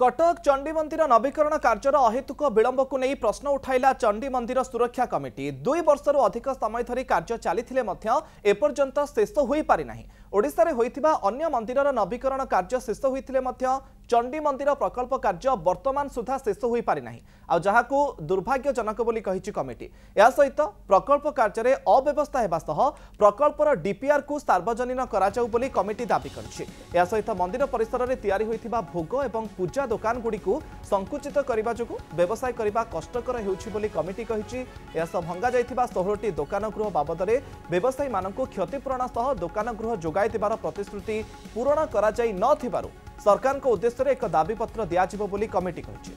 कटक चंडी मंदिर नवीकरण कार्यर अहेतुक विलंब को नहीं प्रश्न उठाइला चंडी मंदिर सुरक्षा कमिटी 2 वर्षर अधिक समय धरी कार्य चली एपर्यंत शेष हो पारि नाही। ओडिशा रे होइथिबा अन्य मंदिरर नवीकरण कार्य शेष होइथिले मध्य चंडी मंदिर प्रकल्प कार्य वर्तमान सुधा शेष हो पारि नाही आ जहाकू दुर्भाग्यजनक बोली कहिछि कमिटी। या सहित प्रकल्प कार्य रे अव्यवस्था हेबा सह प्रकल्पर डीपीआर को सार्वजनीन करा जाउ बोली कमिटी दाबी करछि। या सहित मंदिर परिसर रे तयारी होइथिबा भोग एवं पूजा दुकान गुडी को संकुचित करबा जोगु व्यवसाय करबा कष्टकर हेउछि बोली कमिटी कहिछि। या सब भंगा जाइथिबा 16टी दुकान गृह बाबद रे व्यवसायी मानकु क्षतिपूरण सह दुकान गृह जोगाइतिबार प्रतिश्रुति पूरण करा जाई न थिबारु सरकार को उद्देश्य रे एक दाबी पत्र दिया जिवो बोली कमिटी कहिछि।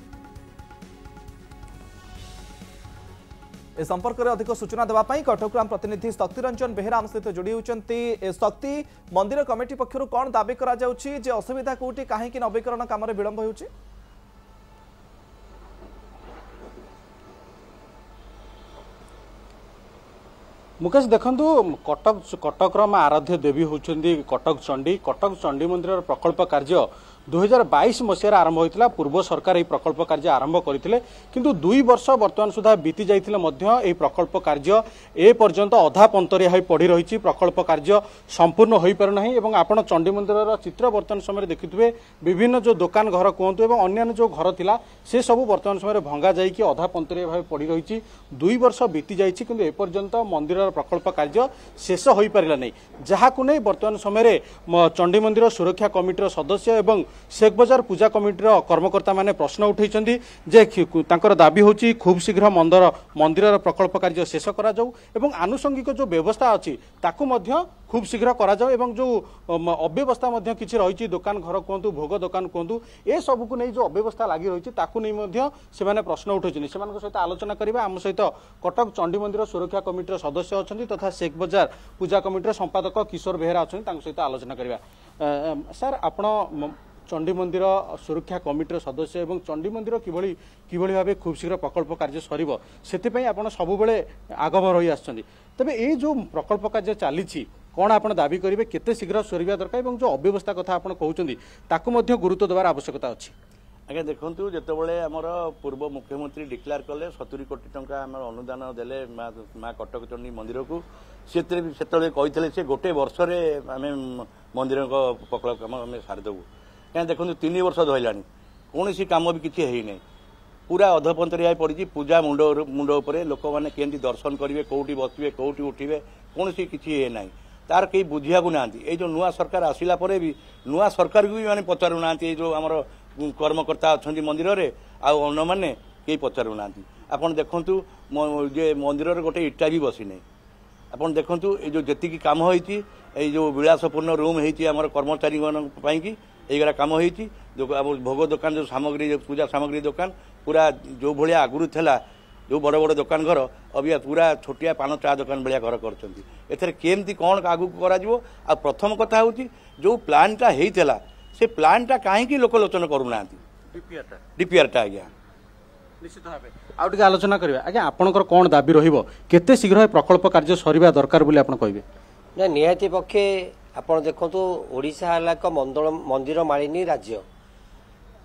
ए संपर्क में अधिक सूचना देवा कटकराम प्रतिनिधि शक्ति रंजन बेहेरा आम सहित जोड़ी होती। शक्ति मंदिर कमिटी पक्षर कौन दाबी करा जाउछि जे असुविधा कोठी काहे कि नवीकरण काम रे विलंब होउछि? मुकेश देखंतु कटक आराध्य देवी होउछंदी कटक चंडी मंदिर प्रकल्प कार्य 2022 मसीह आरंभ होता। पूर्व सरकार यह प्रकल्प कार्य आरंभ करते किंतु 2 वर्ष वर्तमान सुधा बीती जाइए प्रकल्प कार्य ए पर्यंत अधा पंतरिया हो पड़ी रही। प्रकल्प कार्य संपूर्ण हो पारना एवं आपण चंडी मंदिर चित्र वर्तमान समय देखिथे विभिन्न जो दुकान घर कहतु एवं अन्य जो घर थिला से सब वर्तमान समय भंगा जाइए अधा पंतरिया भाव पड़ी रही। 2 वर्ष बीती जाइए किंतु एपर्यंत मंदिर प्रकल्प कार्य शेष हो पारा नहीं जहां नहीं वर्तमान समय चंडी मंदिर सुरक्षा कमिटीर सदस्य एवं शेख बजार पूजा कमिटीर कर्मकर्ता माने प्रश्न उठाई जे दाबी होची खूब शीघ्र मंदिर प्रकल्प कार्य शेष करा जाऊ एवं आनुषंगिक जो व्यवस्था अच्छी ताकू मध्य खूब शीघ्र करा जाऊ एवं जो अव्यवस्था मध्य किछि रही दुकान घर कहतु भोग दुकान कहतु ए सब को नहीं जो अव्यवस्था लगी रही ताकू नहीं मध्य से माने प्रश्न उठाई सहित आलोचना करबा। आम सहित कटक चंडी मंदिर सुरक्षा कमिटीर सदस्य अच्छा तथा शेख बजार पूजा कमिटीर संपादक किशोर बेहेरा अच्छा सहित आलोचना करबा। सर आपण चंडी मंदिर सुरक्षा कमिटीर सदस्य एवं चंडी मंदिर किभली भाव खूब शीघ्र प्रकल्प कार्य सरिबो सेतिपई आपण सबुबेले आगभर होई आछछन्ती। तबे ए जो प्रकल्प कार्य चली कौन आप दाबी करेंगे केते शीघ्र सरिबा दरकार एवं जो अव्यवस्था कथा आप कहउछन्ती ताकू मध्य गुरुत्व देवार आवश्यकता अछि? आगे देखु जितेबाला आमर पूर्व मुख्यमंत्री डिक्लेयर कले 70 कोटी टंका आम अनुदान देले माँ कटक चंडी मंदिर को से कहते से गोटे वर्ष आम मंदिर प्रकल्प कम आम सारिदेबू क्या देखो 3 वर्ष धरला कौन कम भी किसी है नहीं पूरा अधपंतरिया पड़ी पूजा मुंड उपर लोक मैंने केमती दर्शन करेंगे कौटी बसवे कौटी उठे कौन किसी है ना तार कहीं बुझा ना ये जो नुआ सरकार आसला भी नुआ सरकार को भी मैंने पचारू ना जो आमर कर्मकर्ता अच्छा मंदिर में आउ मैंने कहीं पचारू ना आप देखु मंदिर गोटे इटा भी बसी नहीं आप देखु ये जो जी कम होती जो विलासपूर्ण रूम होती कर्मचारी की यहीगरा कम होती जो भोग दुकान जो सामग्री जो पूजा सामग्री दुकान पूरा जो भाया आगुरी था जो बड़ बड़ दुकान घर अभी पूरा छोटिया पान चा दुकान भाया घर करमती कौन आगू कर प्रथम कथा हूँ जो प्लानटा होता से प्लानटा कहीं लोकलोचन करूना डीपीआरटा आज्ञा निश्चित भाव आउटे आलोचना करिया आज्ञा आपनकर कौन दाबी रहिबो केते शीघ्र प्रकल्प कार्य सरिबा दरकार बोली आपण कहबे? ना निहाती पक्षे आपण देखंतु ओडिशा हला एक मंदिर मालिनी राज्य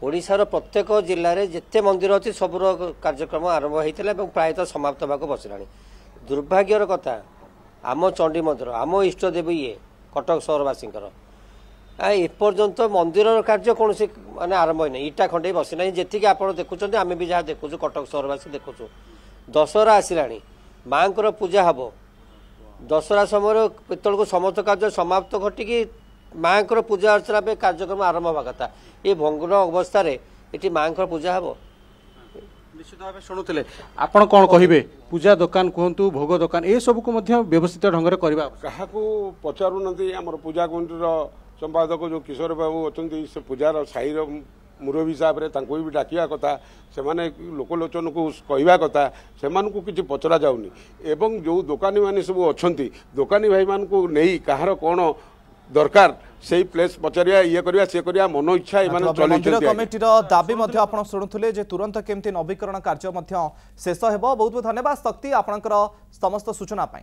ओडिशार प्रत्येक जिले में जिते मंदिर अच्छी सबूर कार्यक्रम आरंभ होता है प्रायतः समाप्त होगा बसलानी। दुर्भाग्यर कथा आम चंडी मंदिर आम इष्टदेवी ये कटक सहरवासी एपर्यंत मंदिर कार्य कौन माने आरंभ होना इटा खंडे बसीना जी आप देखुं आम भी जहाँ देखु कटक सहरवासी देखु दशहरा आसला माँ पूजा हम दशहरा समय पितल को समस्त कार्य समाप्त घटिकी माँ पूजा अर्चना पे कार्यक्रम आरंभ होगा कथा ये भंगुर अवस्था ये माँ पूजा हम निश्चित भाव शुणुले आपण कौन कहे पूजा दुकान कहतु भोग दुकान ये सब को व्यवस्थित ढंग से करवा क्या पचारू ना आम पूजा कमिटीर संपादक जो किशोर बाबू अच्छा से पूजार साईर मुरबी हिसाब से भी डाकिया कथा से लोकलोचन को कहवा कथा से किसी पचरा जाऊनी एवं जो दुकानी मैंने सब अच्छा दुकानी भाई मान को नहीं कहार कौन दरकार से प्लेस पचारिया ये करिया से करिया मन इच्छा मंदिर कमिटीर दाबी आपण शुणुले जे तुरंत केमती नवीकरण कार्य शेष हेब। बहुत बहुत धन्यवाद शक्ति आपणकर समस्त सूचना पाई।